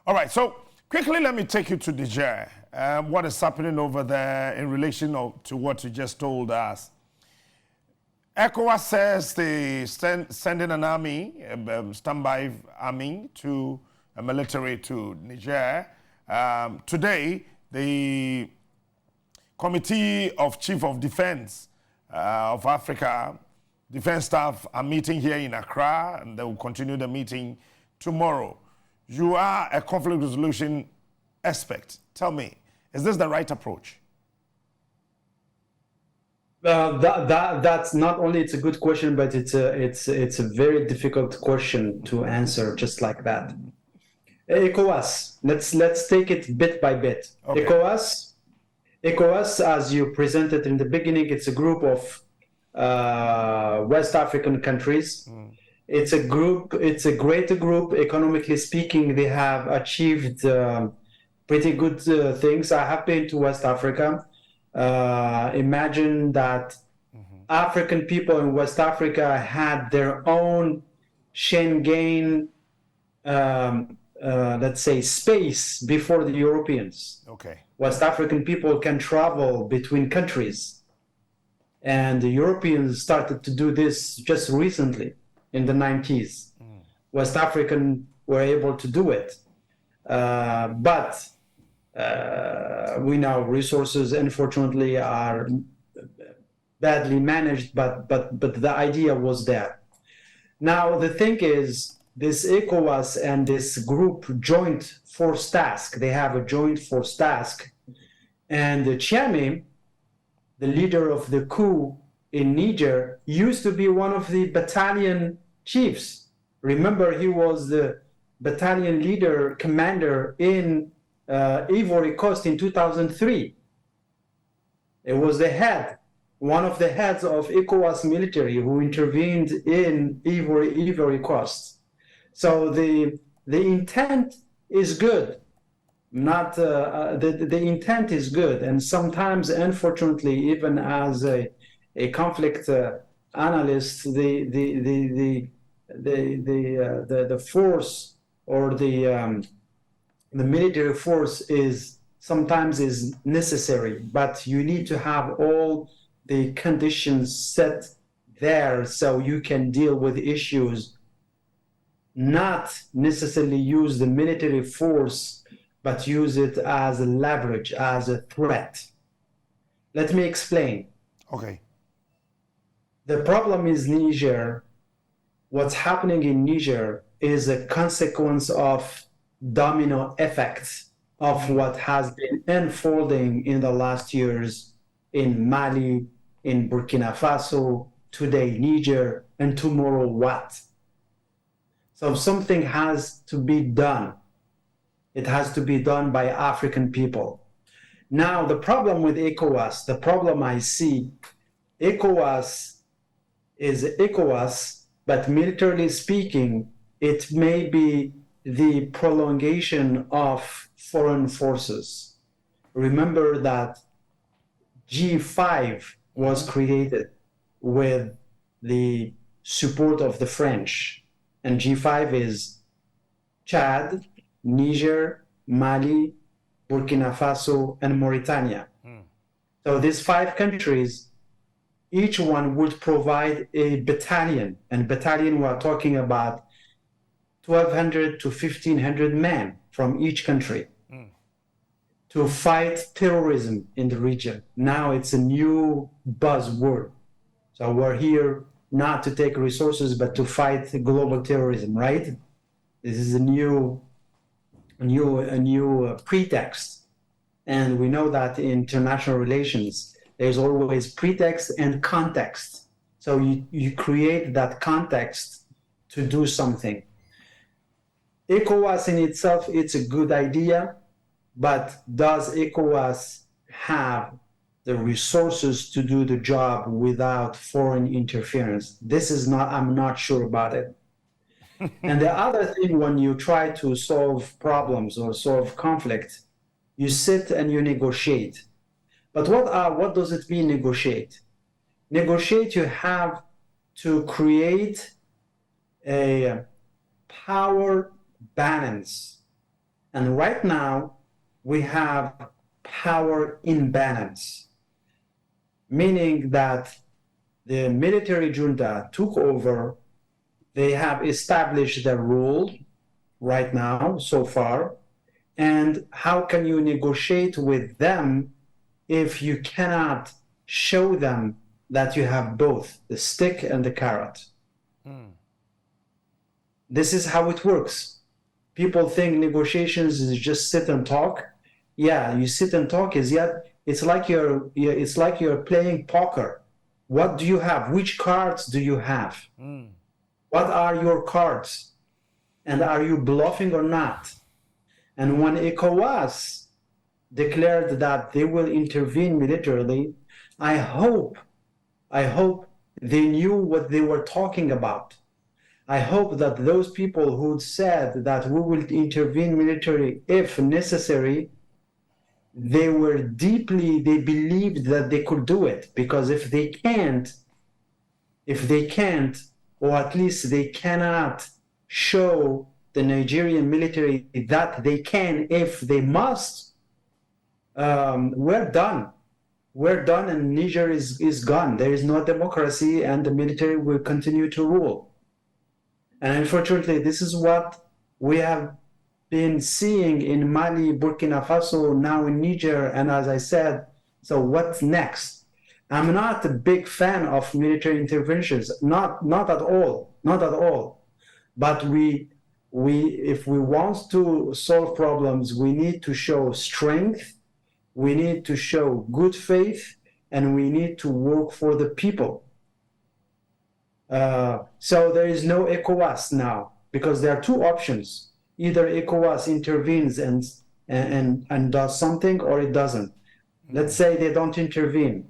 All right, so quickly let me take you to Niger. What is happening over there in relation to what you just told us? Ecowas says they sending an army, standby army to a military to Niger. Today, the Committee of Chief of Defense of Africa, defense staff are meeting here in Accra, and they will continue the meeting tomorrow. You are a conflict resolution expert. Tell me, is this the right approach? That's not only it's a good question, but it's a very difficult question to answer just like that. Ecowas, let's take it bit by bit. Okay. Ecowas, as you presented in the beginning, it's a group of West African countries. It's a group. It's a great group. Economically speaking, they have achieved pretty good things. I have been to West Africa. Imagine that African people in West Africa had their own Schengen, let's say, space before the Europeans. Okay. West African people can travel between countries. And the Europeans started to do this just recently in the 90s. West African were able to do it. But we know resources, unfortunately, are badly managed, but the idea was there. Now, the thing is, this ECOWAS and this group joint force task, they have a joint force task. And the Chiame, the leader of the coup in Niger, used to be one of the battalion chiefs. Remember, he was the battalion leader, commander in Ivory Coast in 2003. It was the head, one of the heads of ECOWAS military who intervened in Ivory Coast. So the intent is good. Not the intent is good, and sometimes, unfortunately, even as a conflict analyst, the force or the military force is sometimes necessary, but you need to have all the conditions set there so you can deal with issues. Not necessarily use the military force, but use it as a leverage, as a threat. Let me explain. Okay. The problem is Niger. What's happening in Niger is a consequence of domino effects of what has been unfolding in the last years in Mali, in Burkina Faso, today Niger, and tomorrow what? So something has to be done. It has to be done by African people. Now, the problem with ECOWAS, the problem I see, ECOWAS is ECOWAS, but militarily speaking, it may be the prolongation of foreign forces. Remember that G5 was created with the support of the French. And G5 is Chad, Niger, Mali, Burkina Faso, and Mauritania. So these 5 countries, each one would provide a battalion. And battalion, we're talking about 1,200 to 1,500 men from each country to fight terrorism in the region. Now it's a new buzzword. So we're here not to take resources, but to fight global terrorism, right? This is a new pretext. And we know that in international relations, there's always pretext and context. So you create that context to do something. ECOWAS in itself, it's a good idea, but does ECOWAS have the resources to do the job without foreign interference? This is not, I'm not sure about it. And the other thing, when you try to solve problems or solve conflict, you sit and you negotiate. But what does it mean, negotiate? Negotiate, you have to create a power balance And right now, we have power imbalance, meaning that the military junta took over. They have established their rule right now, so far. And how can you negotiate with them if you cannot show them that you have both the stick and the carrot? This is how it works. People think negotiations is just sit and talk. Yeah, you sit and talk is yet it's like you're playing poker. What do you have? Which cards do you have? What are your cards? And are you bluffing or not? And when Ecowas declared that they will intervene militarily, I hope they knew what they were talking about. I hope that those people who said that we will intervene militarily if necessary, they believed that they could do it. Because if they can't, or at least they cannot show the Nigerian military that they can if they must, we're done. We're done and Niger is gone. There is no democracy and the military will continue to rule. And unfortunately, this is what we have been seeing in Mali, Burkina Faso, now in Niger, and as I said, so what's next? I'm not a big fan of military interventions, not at all. But if we want to solve problems, we need to show strength, we need to show good faith, and we need to work for the people. So there is no Ecowas now, because there are two options. Either Ecowas intervenes and does something, or it doesn't. Let's say they don't intervene.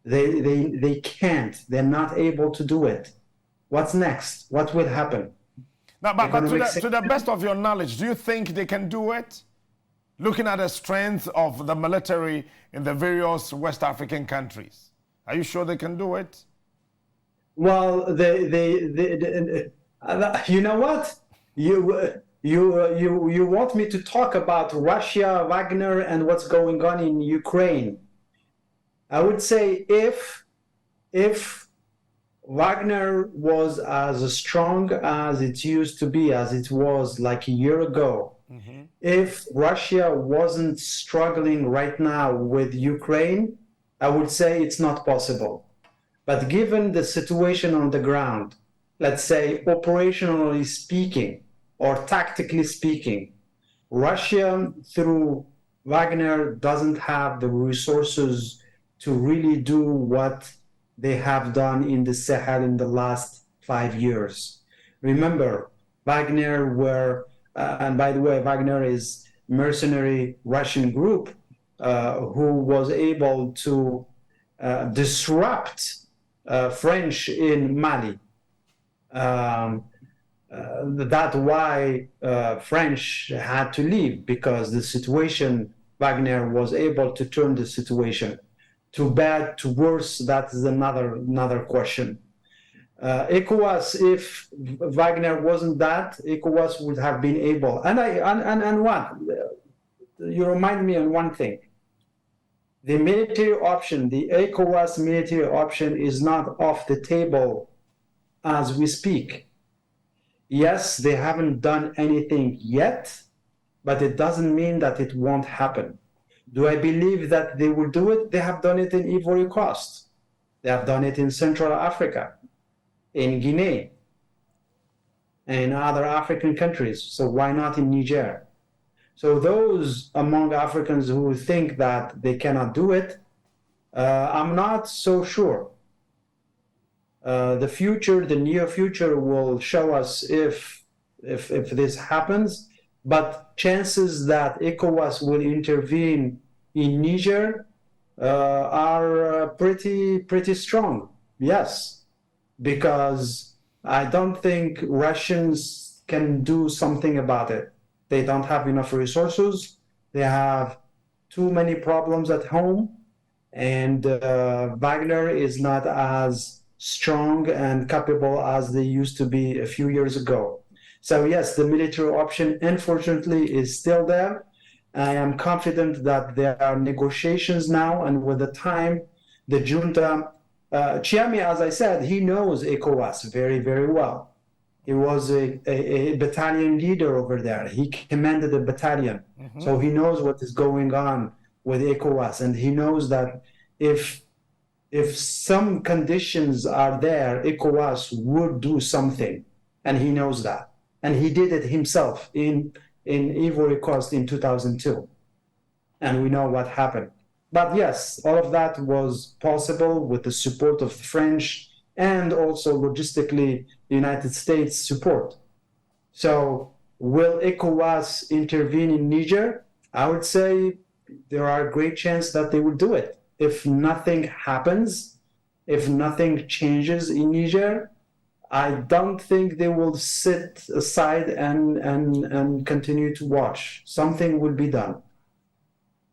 They can't. They're not able to do it. What's next? What will happen? Now, but to the best of your knowledge, do you think they can do it? Looking at the strength of the military in the various West African countries, are you sure they can do it? Well, you know what? You want me to talk about Russia, Wagner, and what's going on in Ukraine? I would say if Wagner was as strong as it used to be, as it was like a year ago, if Russia wasn't struggling right now with Ukraine, I would say it's not possible. But given the situation on the ground, let's say operationally speaking or tactically speaking, Russia through Wagner doesn't have the resources to really do what they have done in the Sahel in the last 5 years. Remember, Wagner were, and by the way, Wagner is mercenary Russian group who was able to disrupt French in Mali. That's why French had to leave, because the situation, Wagner was able to turn the situation. Too bad, to worse, that is another question. Ecowas, if Wagner wasn't that, Ecowas would have been able. And what? You remind me on one thing. The military option, the Ecowas military option, is not off the table as we speak. Yes, they haven't done anything yet, but it doesn't mean that it won't happen. Do I believe that they will do it? They have done it in Ivory Coast. They have done it in Central Africa, in Guinea, and in other African countries. So why not in Niger? So those among Africans who think that they cannot do it, I'm not so sure. The near future will show us if this happens, but chances that Ecowas will intervene in Niger are pretty strong. Yes, because I don't think Russians can do something about it. They don't have enough resources. They have too many problems at home, and Wagner is not as strong and capable as they used to be a few years ago. So yes, the military option, unfortunately, is still there. I am confident that there are negotiations now, and with the time, the junta, Chiami, as I said, he knows ECOWAS very, very well. He was a battalion leader over there. He commanded a battalion. So he knows what is going on with ECOWAS, and he knows that if some conditions are there, ECOWAS would do something, and he knows that. And he did it himself in Ivory Coast in 2002. And we know what happened. But yes, all of that was possible with the support of the French and also logistically the United States support. So will ECOWAS intervene in Niger? I would say there are a great chance that they will do it. If nothing happens, if nothing changes in Niger, I don't think they will sit aside and continue to watch. Something will be done.